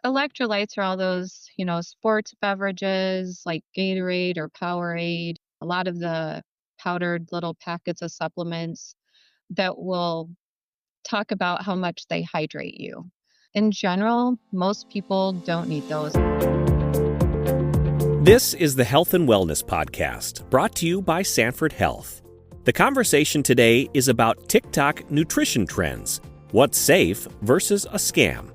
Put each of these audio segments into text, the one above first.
Electrolytes are all those, sports beverages like Gatorade or Powerade, a lot of the powdered little packets of supplements that will talk about how much they hydrate you. In general, most people don't need those. This is the Health and Wellness Podcast, brought to you by Sanford Health. The conversation today is about TikTok nutrition trends. What's safe versus a scam?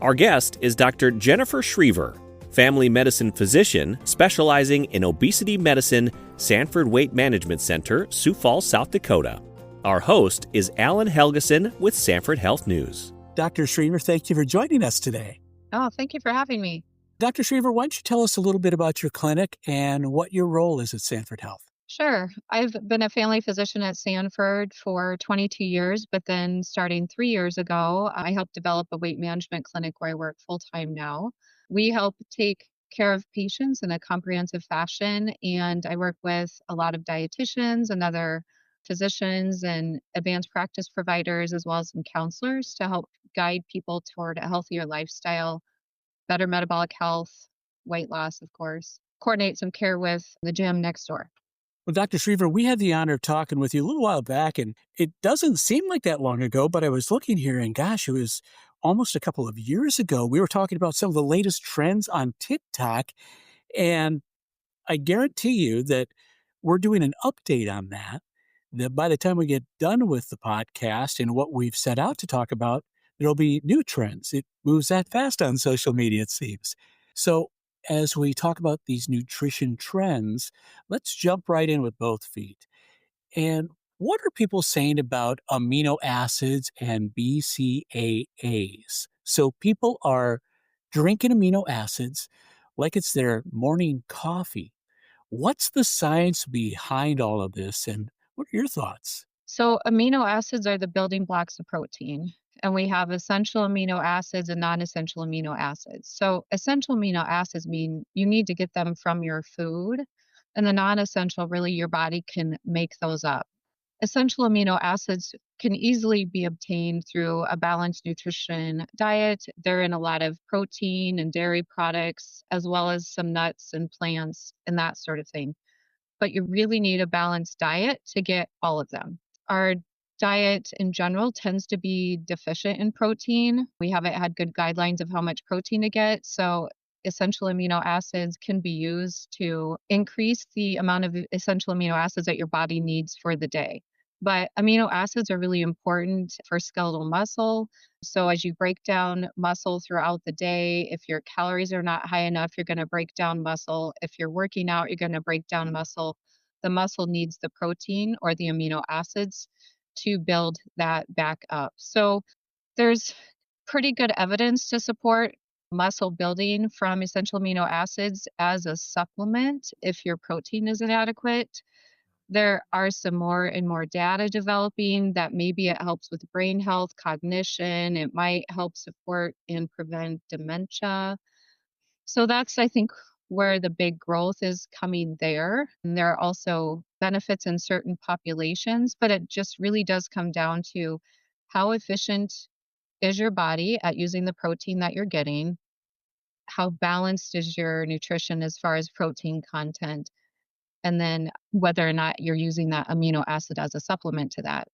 Our guest is Dr. Jennifer Schriever, family medicine physician specializing in obesity medicine, Sanford Weight Management Center, Sioux Falls, South Dakota. Our host is Alan Helgeson with Sanford Health News. Dr. Schriever, thank you for joining us today. Oh, thank you for having me. Dr. Schriever, why don't you tell us a little bit about your clinic and what your role is at Sanford Health? Sure. I've been a family physician at Sanford for 22 years, but then starting 3 years ago, I helped develop a weight management clinic where I work full time now. We help take care of patients in a comprehensive fashion, and I work with a lot of dietitians and other physicians and advanced practice providers, as well as some counselors to help guide people toward a healthier lifestyle, better metabolic health, weight loss, of course. Coordinate some care with the gym next door. Well, Dr. Schriever, we had the honor of talking with you a little while back, and it doesn't seem like that long ago, but I was looking here, and gosh, it was almost a couple of years ago. We were talking about some of the latest trends on TikTok, and I guarantee you that we're doing an update on that by the time we get done with the podcast and what we've set out to talk about, there'll be new trends. It moves that fast on social media, it seems. So as we talk about these nutrition trends, let's jump right in with both feet. And what are people saying about amino acids and BCAAs? So people are drinking amino acids like it's their morning coffee. What's the science behind all of this, and what are your thoughts? So, amino acids are the building blocks of protein, and we have essential amino acids and non essential amino acids. So, essential amino acids mean you need to get them from your food, and the non essential, really, your body can make those up. Essential amino acids can easily be obtained through a balanced nutrition diet. They're in a lot of protein and dairy products, as well as some nuts and plants and that sort of thing. But you really need a balanced diet to get all of them. Our diet in general tends to be deficient in protein. We haven't had good guidelines of how much protein to get. So, essential amino acids can be used to increase the amount of essential amino acids that your body needs for the day. But amino acids are really important for skeletal muscle. So, as you break down muscle throughout the day, if your calories are not high enough, you're going to break down muscle. If you're working out, you're going to break down muscle. The muscle needs the protein or the amino acids to build that back up. So there's pretty good evidence to support muscle building from essential amino acids as a supplement if your protein is inadequate. There are some more and more data developing that maybe it helps with brain health, cognition. It might help support and prevent dementia. So that's, I think, where the big growth is coming there. And there are also benefits in certain populations, but it just really does come down to how efficient is your body at using the protein that you're getting? How balanced is your nutrition as far as protein content? And then whether or not you're using that amino acid as a supplement to that.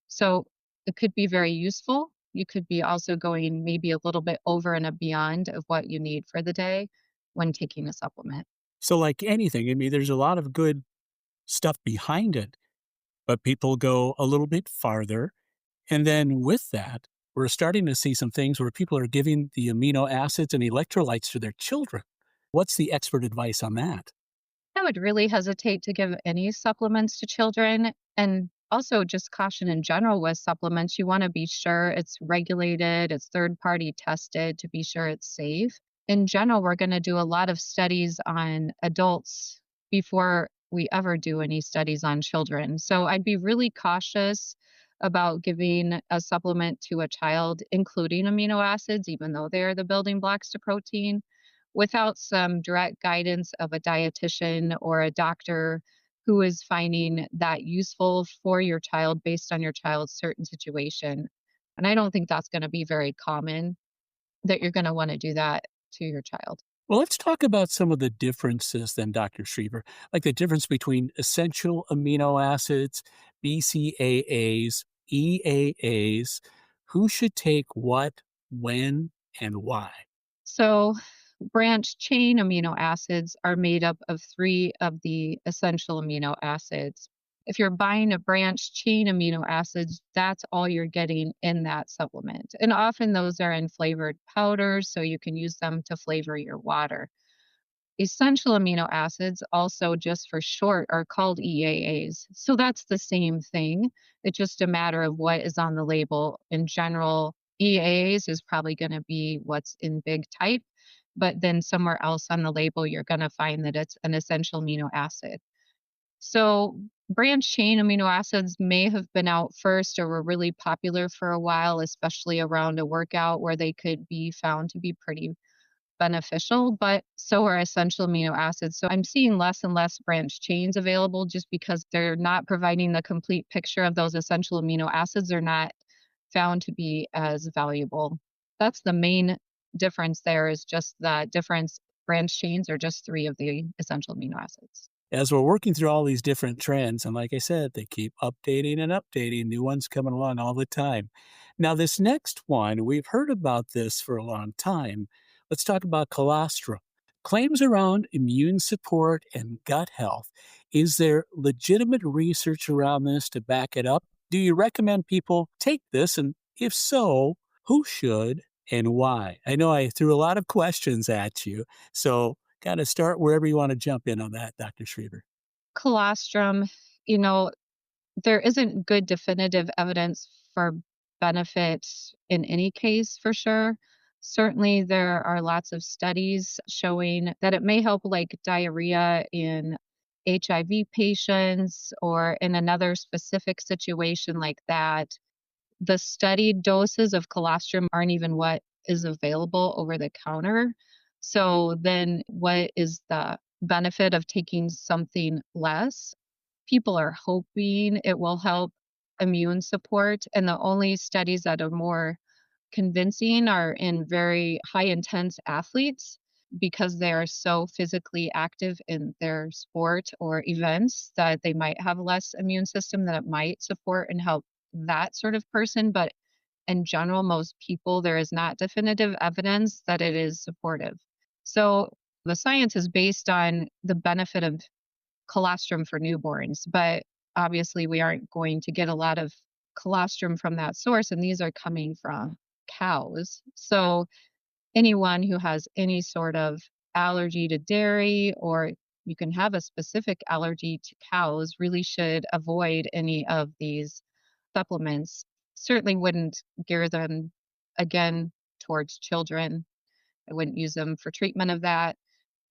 So it could be very useful. You could be also going maybe a little bit over and a beyond of what you need for the day when taking a supplement. So, like anything, I mean, there's a lot of good stuff behind it, but people go a little bit farther. And then with that, we're starting to see some things where people are giving the amino acids and electrolytes to their children. What's the expert advice on that? I would really hesitate to give any supplements to children. And also just caution in general with supplements, you want to be sure it's regulated, it's third party tested to be sure it's safe. In general, we're going to do a lot of studies on adults before we ever do any studies on children. So I'd be really cautious about giving a supplement to a child, including amino acids, even though they're the building blocks to protein, without some direct guidance of a dietitian or a doctor who is finding that useful for your child based on your child's certain situation. And I don't think that's going to be very common. that you're going to want to do that to your child. Well, let's talk about some of the differences then, Dr. Schriever, like the difference between essential amino acids, BCAAs, EAAs, who should take what, when, and why. So, branched chain amino acids are made up of three of the essential amino acids. If you're buying a branched chain amino acids, that's all you're getting in that supplement. And often those are in flavored powders, so you can use them to flavor your water. Essential amino acids, also just for short, are called EAAs. So that's the same thing. It's just a matter of what is on the label. In general, EAAs is probably going to be what's in big type, but then somewhere else on the label, you're going to find that it's an essential amino acid. So branched chain amino acids may have been out first or were really popular for a while, especially around a workout where they could be found to be pretty beneficial, but so are essential amino acids. So I'm seeing less and less branched chains available just because they're not providing the complete picture of those essential amino acids. They're not found to be as valuable. That's the main difference there is just the difference. Branched chains are just three of the essential amino acids. As we're working through all these different trends, and like I said, they keep updating and updating, new ones coming along all the time. Now, this next one, we've heard about this for a long time. Let's talk about colostrum. Claims around immune support and gut health. Is there legitimate research around this to back it up? Do you recommend people take this? And if so, who should and why? I know I threw a lot of questions at you. So kind of start wherever you want to jump in on that, Dr. Schriever. Colostrum, you know, there isn't good definitive evidence for benefits in any case for sure. Certainly, there are lots of studies showing that it may help, like diarrhea in HIV patients or in another specific situation like that. The studied doses of colostrum aren't even what is available over the counter. So, then what is the benefit of taking something less? People are hoping it will help immune support, and the only studies that are more convincing are in very high intense athletes because they are so physically active in their sport or events that they might have less immune system that it might support and help that sort of person. But in general, most people, there is not definitive evidence that it is supportive. So the science is based on the benefit of colostrum for newborns, but obviously we aren't going to get a lot of colostrum from that source, and these are coming from cows. So anyone who has any sort of allergy to dairy, or you can have a specific allergy to cows, really should avoid any of these supplements. Certainly wouldn't gear them again towards children. I wouldn't use them for treatment of that.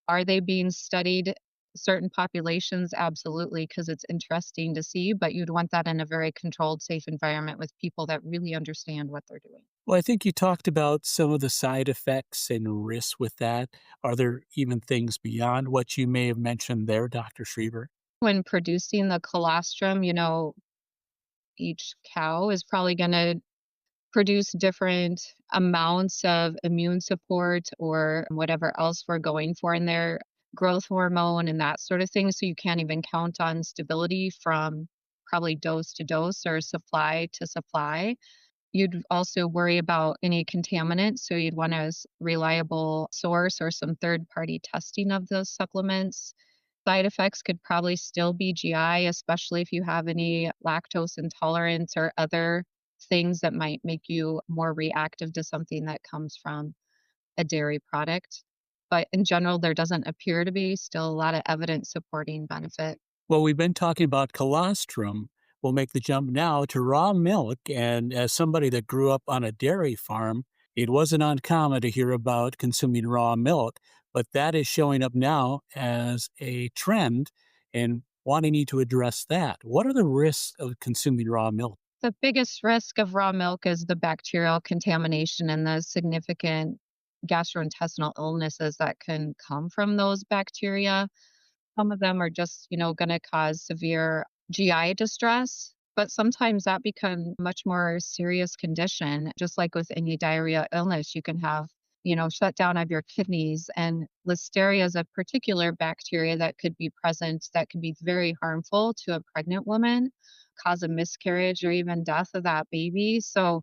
Are they being studied? Certain populations, absolutely, because it's interesting to see, but you'd want that in a very controlled, safe environment with people that really understand what they're doing. Well, I think you talked about some of the side effects and risks with that. Are there even things beyond what you may have mentioned there, Dr. Schriever? When producing the colostrum, each cow is probably going to produce different amounts of immune support or whatever else we're going for in their growth hormone and that sort of thing. So you can't even count on stability from probably dose to dose or supply to supply. You'd also worry about any contaminants. So you'd want a reliable source or some third party testing of those supplements. Side effects could probably still be GI, especially if you have any lactose intolerance or other things that might make you more reactive to something that comes from a dairy product. But in general, there doesn't appear to be still a lot of evidence supporting benefit. Well, we've been talking about colostrum. We'll make the jump now to raw milk. And as somebody that grew up on a dairy farm, it wasn't uncommon to hear about consuming raw milk, but that is showing up now as a trend and wanting you to address that. What are the risks of consuming raw milk? The biggest risk of raw milk is the bacterial contamination and the significant gastrointestinal illnesses that can come from those bacteria. Some of them are just, going to cause severe GI distress, but sometimes that becomes much more serious condition. Just like with any diarrhea illness, you can have shutdown of your kidneys. And listeria is a particular bacteria that could be present that can be very harmful to a pregnant woman, cause a miscarriage or even death of that baby. So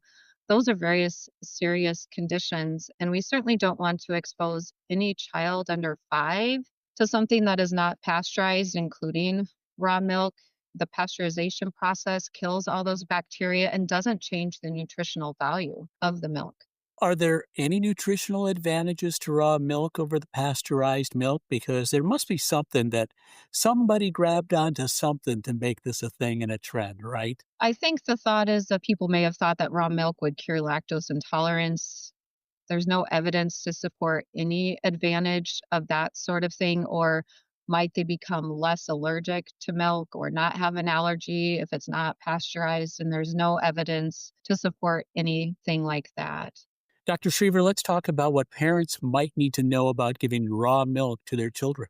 those are various serious conditions. And we certainly don't want to expose any child under 5 to something that is not pasteurized, including raw milk. The pasteurization process kills all those bacteria and doesn't change the nutritional value of the milk. Are there any nutritional advantages to raw milk over the pasteurized milk? Because there must be something that somebody grabbed onto something to make this a thing and a trend, right? I think the thought is that people may have thought that raw milk would cure lactose intolerance. There's no evidence to support any advantage of that sort of thing, or might they become less allergic to milk or not have an allergy if it's not pasteurized? And there's no evidence to support anything like that. Dr. Shriver, let's talk about what parents might need to know about giving raw milk to their children.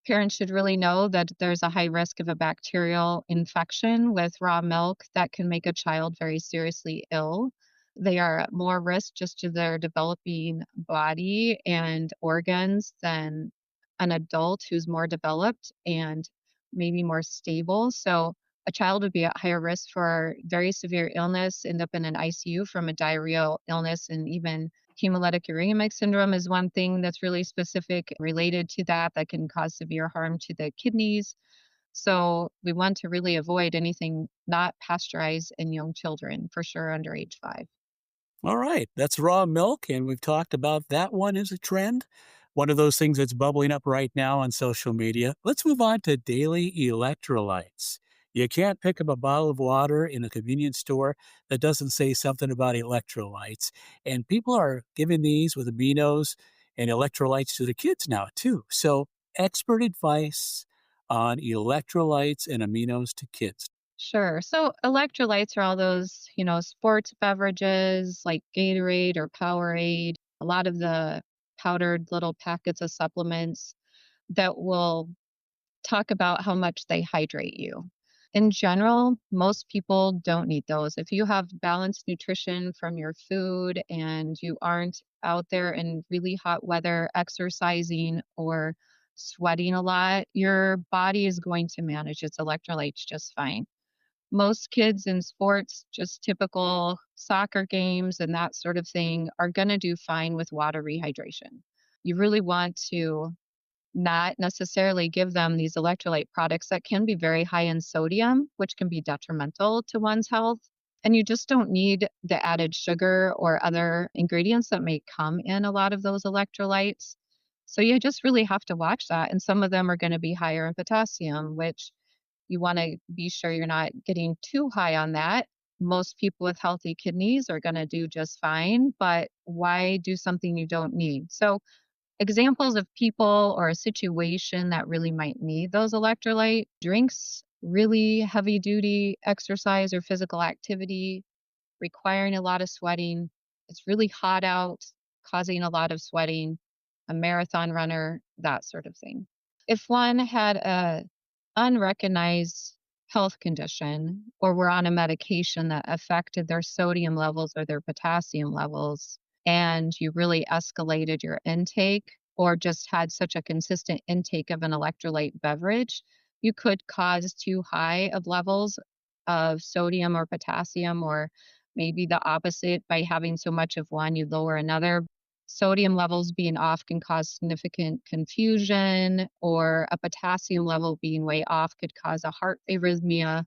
Parents should really know that there's a high risk of a bacterial infection with raw milk that can make a child very seriously ill. They are at more risk just to their developing body and organs than an adult who's more developed and maybe more stable. So a child would be at higher risk for very severe illness, end up in an ICU from a diarrheal illness, and even hemolytic uremic syndrome is one thing that's really specific related to that that can cause severe harm to the kidneys. So we want to really avoid anything not pasteurized in young children, for sure under age 5. All right, that's raw milk, and we've talked about that one as a trend. One of those things that's bubbling up right now on social media. Let's move on to daily electrolytes. You can't pick up a bottle of water in a convenience store that doesn't say something about electrolytes. And people are giving these with aminos and electrolytes to the kids now, too. So, expert advice on electrolytes and aminos to kids. Sure. So electrolytes are all those, sports beverages like Gatorade or Powerade, a lot of the powdered little packets of supplements that will talk about how much they hydrate you. In general, most people don't need those. If you have balanced nutrition from your food and you aren't out there in really hot weather exercising or sweating a lot, your body is going to manage its electrolytes just fine. Most kids in sports, just typical soccer games and that sort of thing, are going to do fine with water rehydration. You really want to not necessarily give them these electrolyte products that can be very high in sodium, which can be detrimental to one's health. And you just don't need the added sugar or other ingredients that may come in a lot of those electrolytes. So you just really have to watch that. And some of them are going to be higher in potassium, which you want to be sure you're not getting too high on that. Most people with healthy kidneys are going to do just fine, but why do something you don't need? So examples of people or a situation that really might need those electrolyte drinks, really heavy duty exercise or physical activity, requiring a lot of sweating. It's really hot out, causing a lot of sweating, a marathon runner, that sort of thing. If one had a unrecognized health condition or were on a medication that affected their sodium levels or their potassium levels, and you really escalated your intake or just had such a consistent intake of an electrolyte beverage, you could cause too high of levels of sodium or potassium, or maybe the opposite. By having so much of one, you lower another. Sodium levels being off can cause significant confusion, or a potassium level being way off could cause a heart arrhythmia,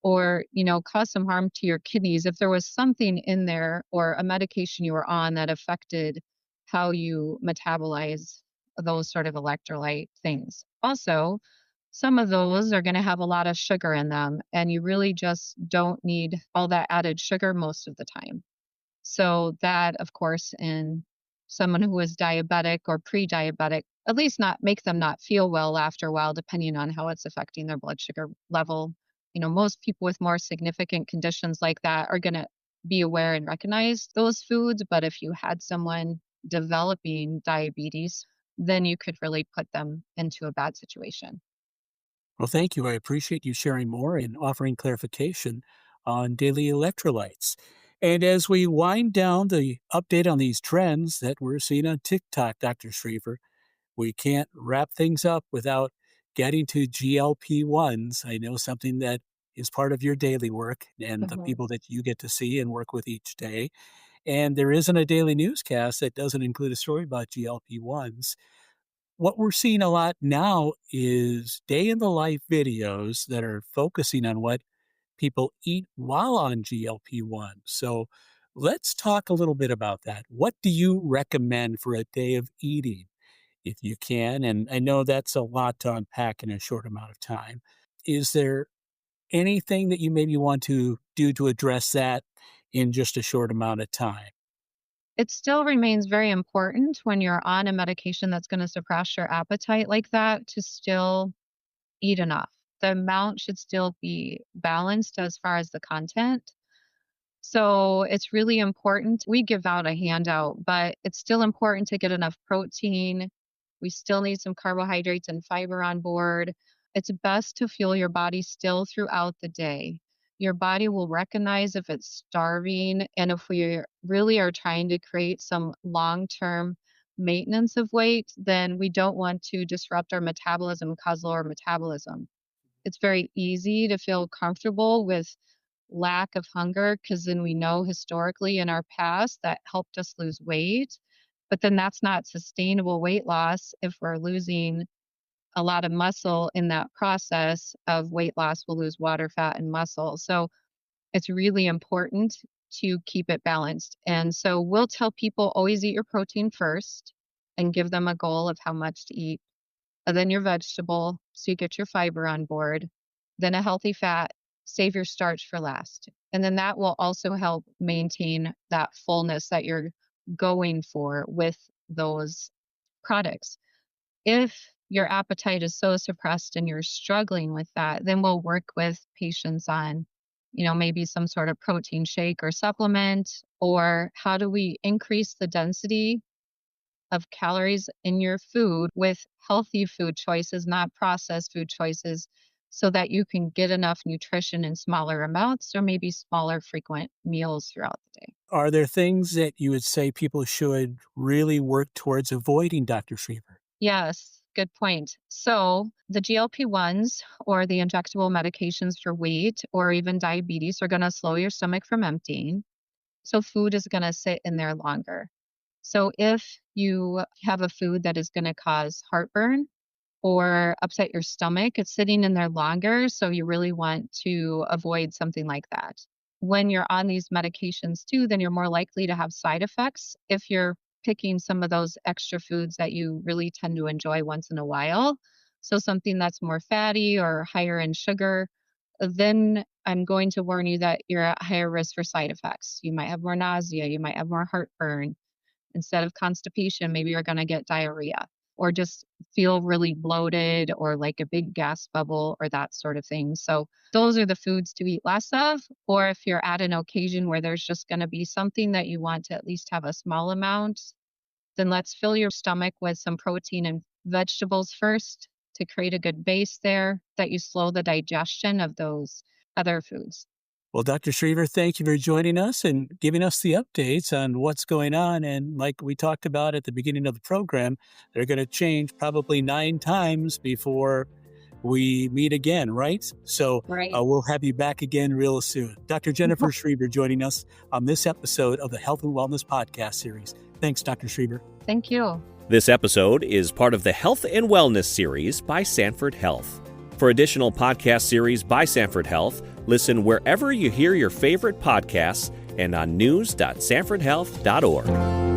or cause some harm to your kidneys if there was something in there or a medication you were on that affected how you metabolize those sort of electrolyte things. Also, some of those are going to have a lot of sugar in them, and you really just don't need all that added sugar most of the time. So that, of course, in someone who is diabetic or pre-diabetic, at least not make them not feel well after a while, depending on how it's affecting their blood sugar level. Most people with more significant conditions like that are going to be aware and recognize those foods. But if you had someone developing diabetes, then you could really put them into a bad situation. Well, thank you. I appreciate you sharing more and offering clarification on daily electrolytes. And as we wind down the update on these trends that we're seeing on TikTok, Dr. Schriever, we can't wrap things up without getting to GLP-1s. I know something that is part of your daily work and the Mhm. people that you get to see and work with each day. And there isn't a daily newscast that doesn't include a story about GLP-1s. What we're seeing a lot now is day in the life videos that are focusing on what people eat while on GLP-1. So let's talk a little bit about that. What do you recommend for a day of eating if you can? And I know that's a lot to unpack in a short amount of time. Is there anything that you maybe want to do to address that in just a short amount of time? It still remains very important when you're on a medication that's gonna suppress your appetite like that to still eat enough. The amount should still be balanced as far as the content. So it's really important. We give out a handout, but it's still important to get enough protein. We still need some carbohydrates and fiber on board. It's best to fuel your body still throughout the day. Your body will recognize if it's starving. And if we really are trying to create some long term maintenance of weight, then we don't want to disrupt our metabolism, cause lower metabolism. It's very easy to feel comfortable with lack of hunger because then we know historically in our past that helped us lose weight. But then that's not sustainable weight loss if we're losing a lot of muscle in that process of weight loss. We'll lose water, fat, and muscle. So it's really important to keep it balanced. And so we'll tell people always eat your protein first and give them a goal of how much to eat, and then your vegetable, so you get your fiber on board, then a healthy fat, save your starch for last. And then that will also help maintain that fullness that you're going for with those products. If your appetite is so suppressed and you're struggling with that, then we'll work with patients on, maybe some sort of protein shake or supplement, or how do we increase the density of calories in your food with healthy food choices, not processed food choices, so that you can get enough nutrition in smaller amounts or maybe smaller frequent meals throughout the day. Are there things that you would say people should really work towards avoiding, Dr. Schriever? Yes, good point. So, the GLP-1s or the injectable medications for weight or even diabetes are going to slow your stomach from emptying. So, food is going to sit in there longer. So, if you have a food that is going to cause heartburn, or upset your stomach, it's sitting in there longer, so you really want to avoid something like that. When you're on these medications too, then you're more likely to have side effects if you're picking some of those extra foods that you really tend to enjoy once in a while. So something that's more fatty or higher in sugar, then I'm going to warn you that you're at higher risk for side effects. You might have more nausea, you might have more heartburn. Instead of constipation, maybe you're gonna get diarrhea or just feel really bloated or like a big gas bubble or that sort of thing. So those are the foods to eat less of. Or if you're at an occasion where there's just gonna be something that you want to at least have a small amount, then let's fill your stomach with some protein and vegetables first to create a good base there that you slow the digestion of those other foods. Well, Dr. Schriever, thank you for joining us and giving us the updates on what's going on. And like we talked about at the beginning of the program, they're going to change probably 9 times before we meet again, right? So Right. we'll have you back again real soon. Dr. Jennifer Schriever joining us on this episode of the Health and Wellness Podcast series. Thanks, Dr. Schriever. Thank you. This episode is part of the Health and Wellness series by Sanford Health. For additional podcast series by Sanford Health, listen wherever you hear your favorite podcasts and on news.sanfordhealth.org.